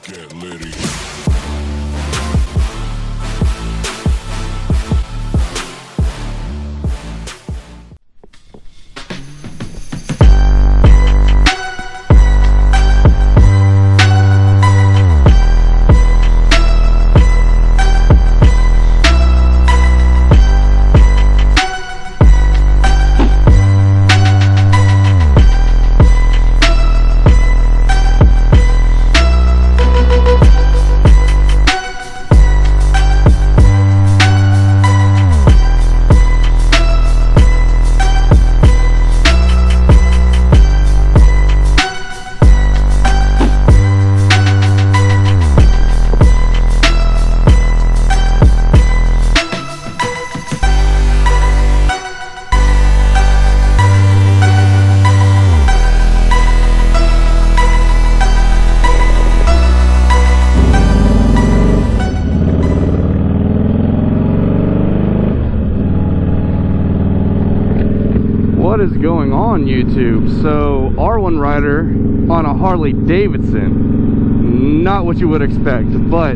Get litty. What is going on, YouTube? So, R1 rider on a Harley Davidson. Not what you would expect, but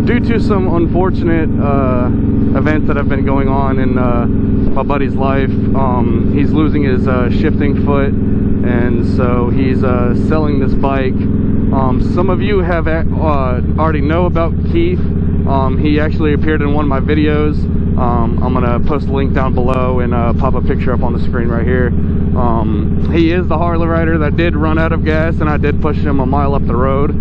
due to some unfortunate events that have been going on in my buddy's life, he's losing his shifting foot, and so he's selling this bike. Some of you have already know about Keith. He actually appeared in one of my videos. I'm gonna post a link down below and pop a picture up on the screen right here. He is the Harley rider that did run out of gas, and I did push him a mile up the road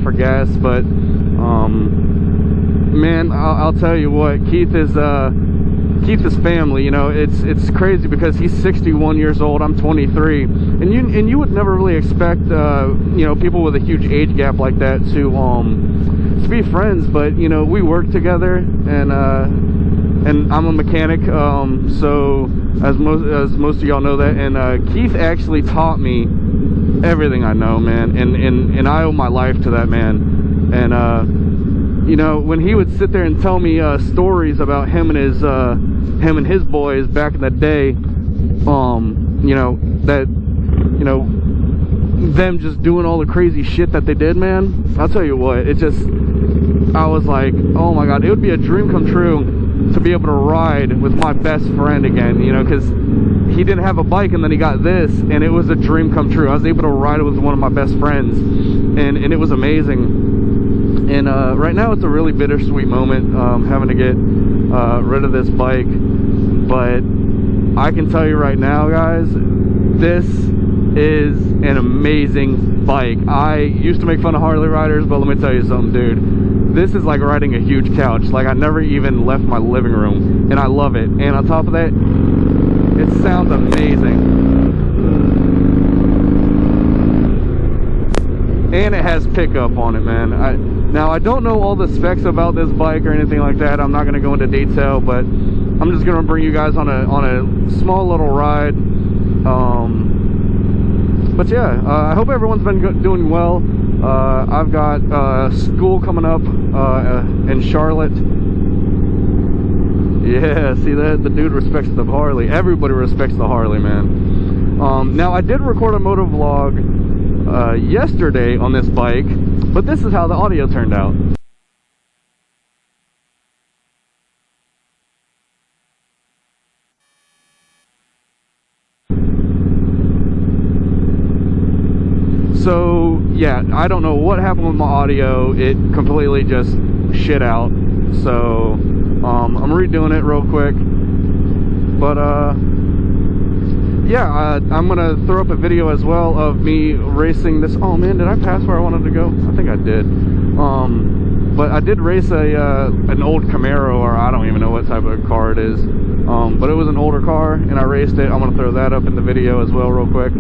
for gas. But man, I'll tell you what, Keith is family. You know, it's crazy because he's 61 years old, I'm 23, and you would never really expect you know, people with a huge age gap like that to be friends. But you know, we work together, and I'm a mechanic, so as most of y'all know that, and Keith actually taught me everything I know, man, and I owe my life to that man. And you know, when he would sit there and tell me stories about him and his boys back in the day, you know, that, you know, them just doing all the crazy shit that they did, man, I'll tell you what, I was like, oh my god, it would be a dream come true to be able to ride with my best friend again, you know, because he didn't have a bike, and then he got this, and it was a dream come true. I was able to ride with one of my best friends, and it was amazing. And right now it's a really bittersweet moment, having to get rid of this bike. But I can tell you right now, guys, this is an amazing bike. I used to make fun of Harley riders, but let me tell you something, dude. This is like riding a huge couch. Like, I never even left my living room, and I love it. And on top of that, it sounds amazing. And it has pickup on it, man. Now, I don't know all the specs about this bike or anything like that. I'm not going to go into detail, but I'm just going to bring you guys on a small little ride. But yeah, I hope everyone's been doing well. I've got school coming up in Charlotte. Yeah, see that? The dude respects the Harley. Everybody respects the Harley, man. Now, I did record a moto vlog yesterday on this bike, but this is how the audio turned out. So yeah, I don't know what happened with my audio. It completely just shit out. So I'm redoing it real quick. But yeah, I'm gonna throw up a video as well of me racing this. Oh man, did I pass where I wanted to go? I think I did. But I did race an old Camaro, or I don't even know what type of car it is. But it was an older car, and I raced it. I'm gonna throw that up in the video as well real quick.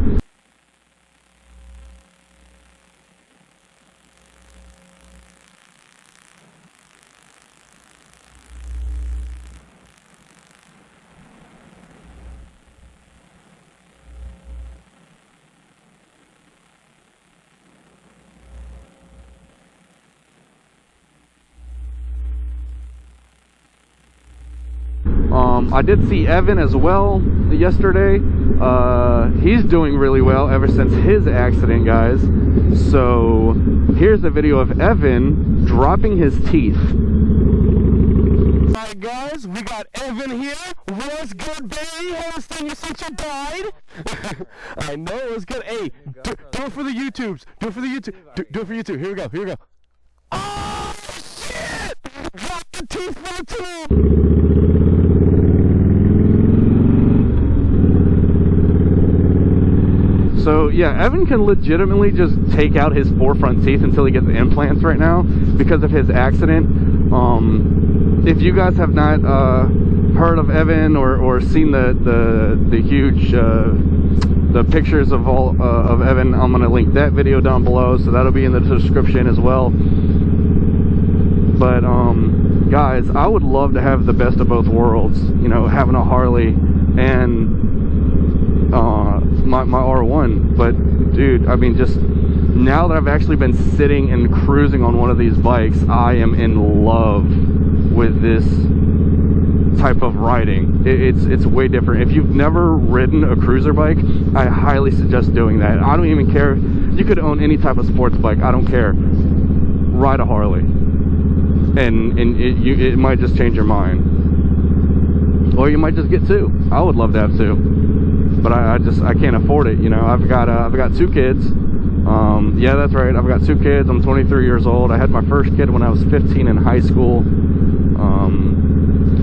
I did see Evan as well yesterday. He's doing really well ever since his accident, guys. So here's a video of Evan dropping his teeth. Alright guys, we got Evan here. What's good, baby? Haven't seen you since you died. I know, it was good. Hey, do it for the YouTubes. Do it for the YouTube. Do it for YouTube. Here we go. Here we go. Oh shit! Drop the teeth for the tube. So yeah, Evan can legitimately just take out his 4 front teeth until he gets the implants right now because of his accident. If you guys have not heard of Evan or seen the huge the pictures of Evan, I'm gonna link that video down below, so that'll be in the description as well. But guys, I would love to have the best of both worlds, you know, having a Harley and my R1. But dude, I mean, just now that I've actually been sitting and cruising on one of these bikes, I am in love with this type of riding. It's way different. If you've never ridden a cruiser bike, I highly suggest doing that. I don't even care. You could own any type of sports bike, I don't care. Ride a Harley, and it might just change your mind, or you might just get 2. I would love to have 2, but I can't afford it. You know, I've got 2 kids. Yeah, that's right, I've got 2 kids. I'm 23 years old. I had my first kid when I was 15 in high school.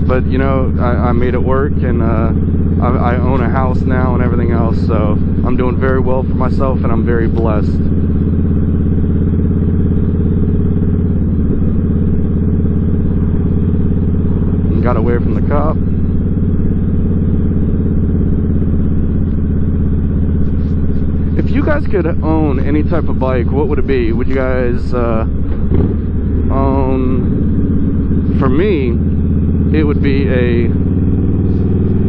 But you know, I made it work, and I own a house now and everything else, so I'm doing very well for myself, and I'm very blessed. And got away from the cop. If you guys could own any type of bike, what would it be? Would you guys own, for me, it would be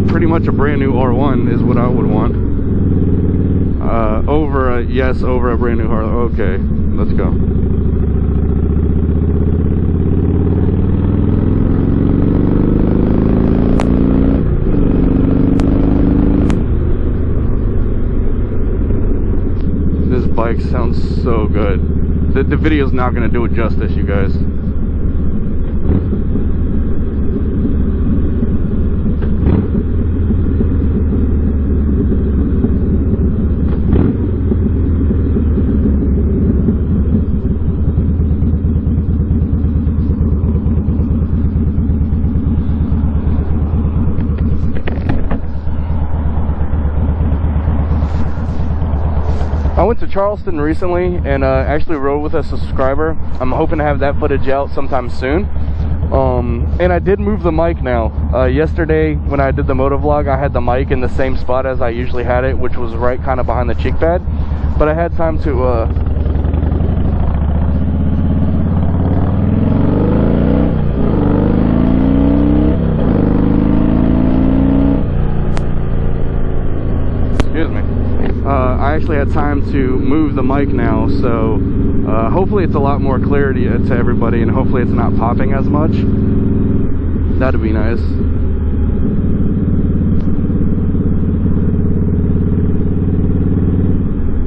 pretty much a brand new R1 is what I would want. Over a brand new Harley. Okay, let's go. This bike sounds so good. The video's not going to do it justice, you guys. I went to Charleston recently and actually rode with a subscriber. I'm hoping to have that footage out sometime soon. And I did move the mic now. Yesterday when I did the motovlog, I had the mic in the same spot as I usually had it, which was right kind of behind the cheek pad. But I had time to I actually had time to move the mic now, so hopefully it's a lot more clarity to everybody, and hopefully it's not popping as much. That'd be nice.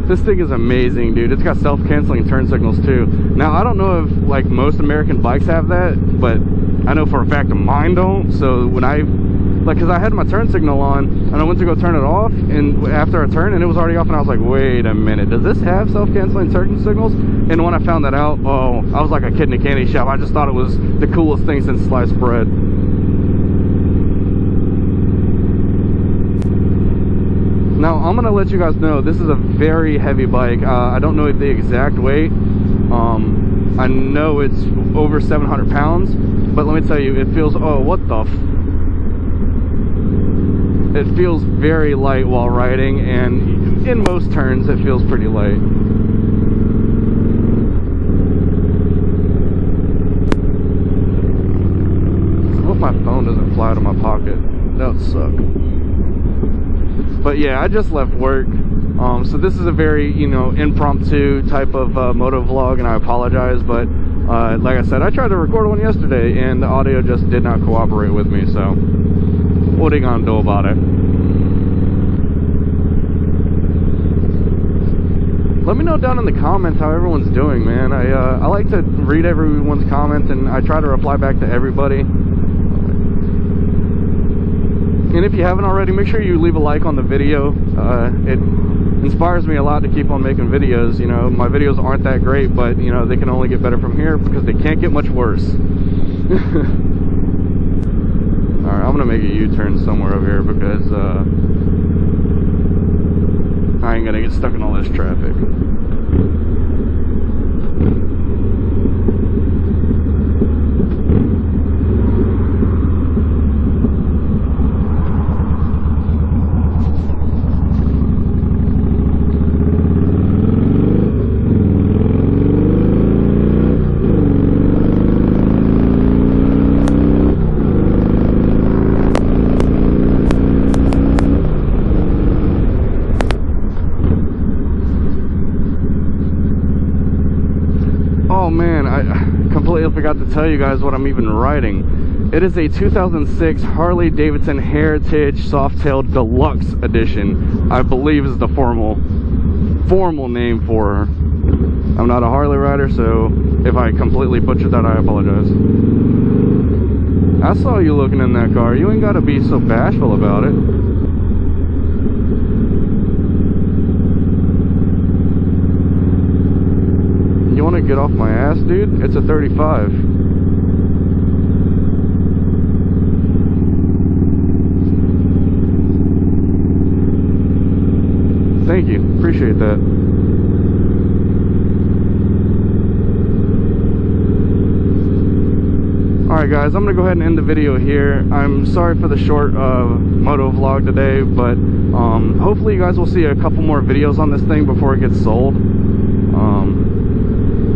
This thing is amazing, dude. It's got self-canceling turn signals too. Now, I don't know if like most American bikes have that, but I know for a fact mine don't. So when because I had my turn signal on and I went to go turn it off, and after I turned and it was already off, and I was like, wait a minute, does this have self-canceling turn signals? And when I found that out, oh, I was like a kid in a candy shop. I just thought it was the coolest thing since sliced bread. Now I'm gonna let you guys know this is a very heavy bike. I don't know the exact weight. I know it's over 700 pounds, but let me tell you, it feels, oh, what the it feels very light while riding, and in most turns it feels pretty light. I hope my phone doesn't fly out of my pocket. That would suck. But yeah, I just left work, so this is a very, you know, impromptu type of moto vlog, and I apologize, but like I said, I tried to record one yesterday and the audio just did not cooperate with me, so What are you gonna do about it? Let me know down in the comments how everyone's doing, man. I like to read everyone's comments, and I try to reply back to everybody. And if you haven't already, make sure you leave a like on the video. It inspires me a lot to keep on making videos. You know, my videos aren't that great, but you know, they can only get better from here because they can't get much worse. Alright, I'm gonna make a U-turn somewhere over here because I ain't gonna get stuck in all this traffic. Oh man, I completely forgot to tell you guys what I'm even riding. It is a 2006 Harley Davidson Heritage Softail Deluxe Edition. I believe is the formal name for her. I'm not a Harley rider, so if I completely butchered that, I apologize. I saw you looking in that car. You ain't gotta be so bashful about it. You want to get off my ass, dude? It's a 35. Thank you. Appreciate that. Alright guys, I'm going to go ahead and end the video here. I'm sorry for the short moto vlog today, but hopefully you guys will see a couple more videos on this thing before it gets sold.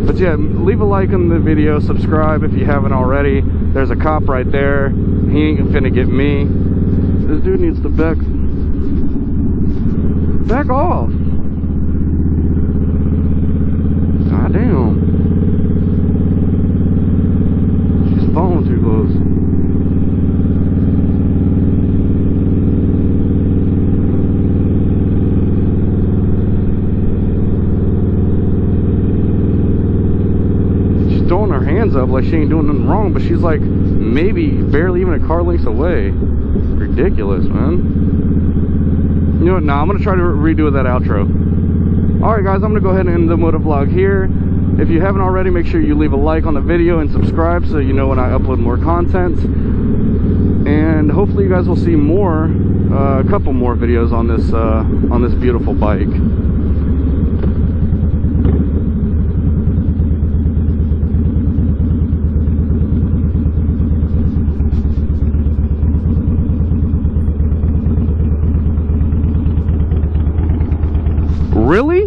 But yeah, leave a like on the video, subscribe if you haven't already. There's a cop right there. He ain't finna get me. This dude needs to back off. God damn. She's falling too close. Up like she ain't doing nothing wrong, but she's like maybe barely even a car length away. Ridiculous, man. You know what? Nah, I'm gonna try to redo that outro. Alright guys, I'm gonna go ahead and end the moto vlog here. If you haven't already, make sure you leave a like on the video and subscribe so you know when I upload more content. And hopefully you guys will see more, a couple more videos on this beautiful bike. Really?